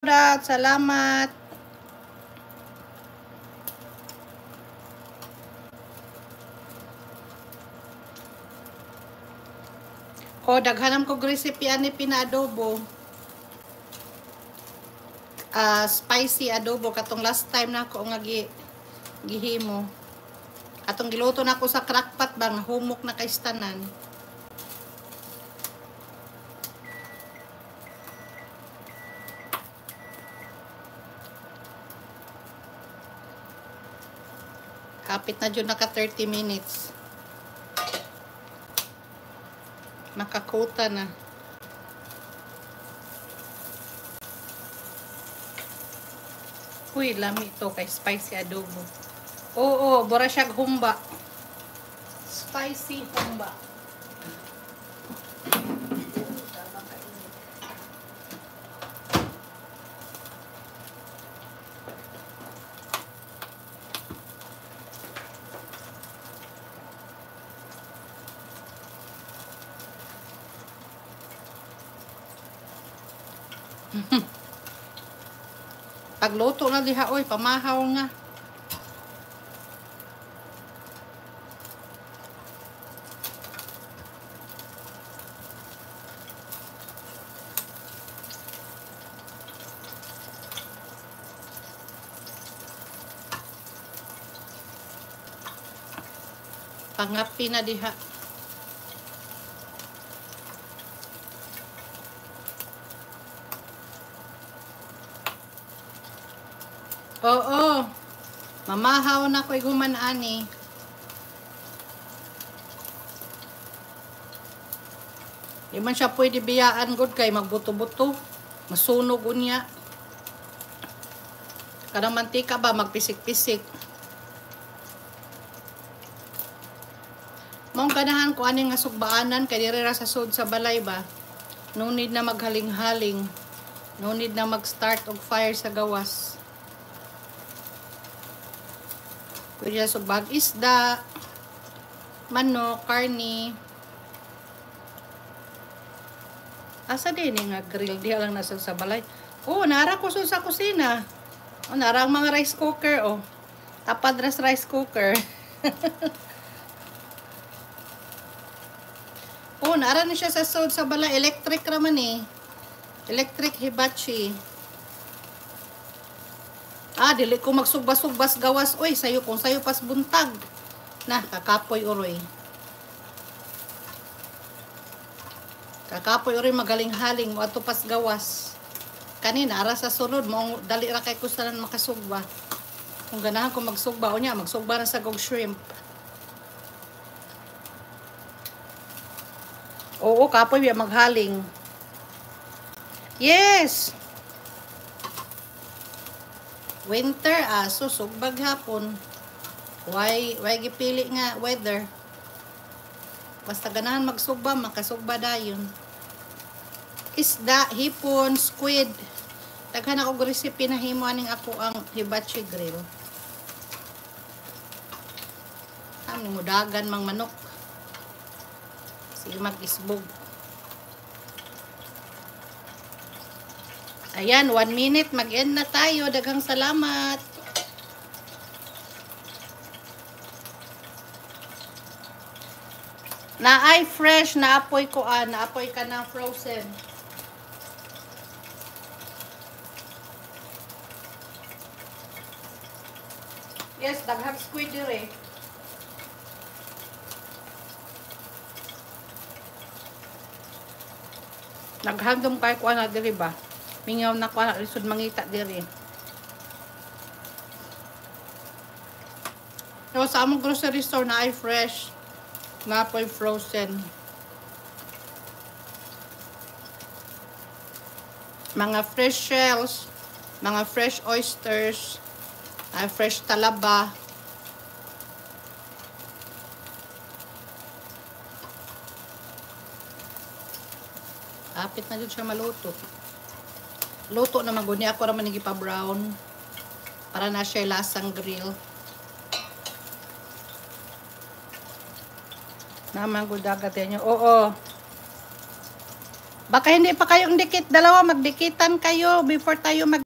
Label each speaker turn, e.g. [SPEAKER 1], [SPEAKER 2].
[SPEAKER 1] Salamat. O, daghanam ko recipe ani pina-adobo. Spicy adobo. Katong last time na ako nga gihimo. Atong giluto na ako sa crackpot bang humok na kay stanan. Kapit na dyan naka 30 minutes. Makakuta na. Uy, lami ito kay spicy adobo. Oo, bura siyag humba. Spicy humba. Pagluto na diha, oy, pamahaw nga. Pangapi na diha. Oo. Mamahaw na ko'y gumanani. Di man siya pwede biyaan good kay magbuto-buto. Masunog unya. Kadang mantika ba magpisik-pisik. Mong ganahan ko aning nga sugbaanan kay diri ra sa sud sa balay ba. No need na maghaling-haling. No need na mag-start og fire sa gawas. Pwede sa sugbag isda, manok, karni. Asa din nga grill di lang nasa sa balay. Oh, nara ko sa kusina. Oh, nara ang mga rice cooker oh. Tapad ras rice cooker. Oh, nara na siya sa sud sa balay. Electric raman eh. Electric hibachi. Dili ko magsugbas-sugbas gawas. Uy, sayo kung sayo pas buntag. Na, kakapoy uroy. Kakapoy uroy magaling haling mo ato pas gawas. Kanina, ara sa sunod mo, dali ra kay kusalan makasugba. Kung ganahan ko magsugba, o niya, magsugba na sa gog shrimp. Oo, kapoy biya maghaling. Yes! Winter, susugbag hapon. Why gipili nga weather? Basta ganahan magsugba, makasugba dayon. Isda, hipon, squid. Daghan ako recipe na himo aning ako ang hibachi grill. Amin mo dagan mang manok. Sige mag-isbog. Ayan, 1 minute. Mag-end na tayo. Daghang salamat. Naay fresh. Naapoy ko. Naapoy ka ng frozen. Yes, daghang squid dire. Naghandom kay ko na dire ba? Mingaw na ko na lisod mangita diri. So, sa among grocery store na ay fresh, na po frozen. Mga fresh shells, mga fresh oysters, fresh talaba. Apit na dito siya maluto. Luto na maguni ako raman nigi pa brown para na siya lasang grill. Naman ko dagat niyo. Oo. Baka hindi pa kayong dikit, dalawa magdikitan kayo before tayo mag